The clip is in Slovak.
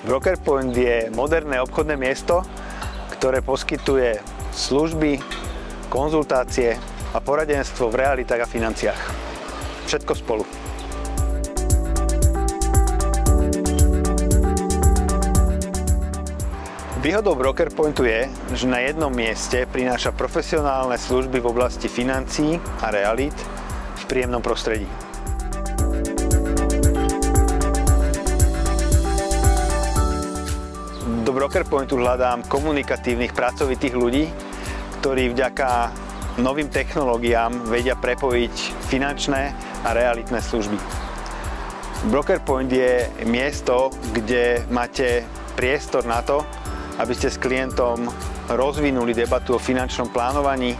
BrokerPoint je moderné obchodné miesto, ktoré poskytuje služby, konzultácie a poradenstvo v realitách a financiách. Všetko spolu. Výhodou BrokerPointu je, že na jednom mieste prináša profesionálne služby v oblasti financií a realít v príjemnom prostredí. Do BrokerPointu hľadám komunikatívnych, pracovitých ľudí, ktorí vďaka novým technológiám vedia prepojiť finančné a realitné služby. BrokerPoint je miesto, kde máte priestor na to, aby ste s klientom rozvinuli debatu o finančnom plánovaní,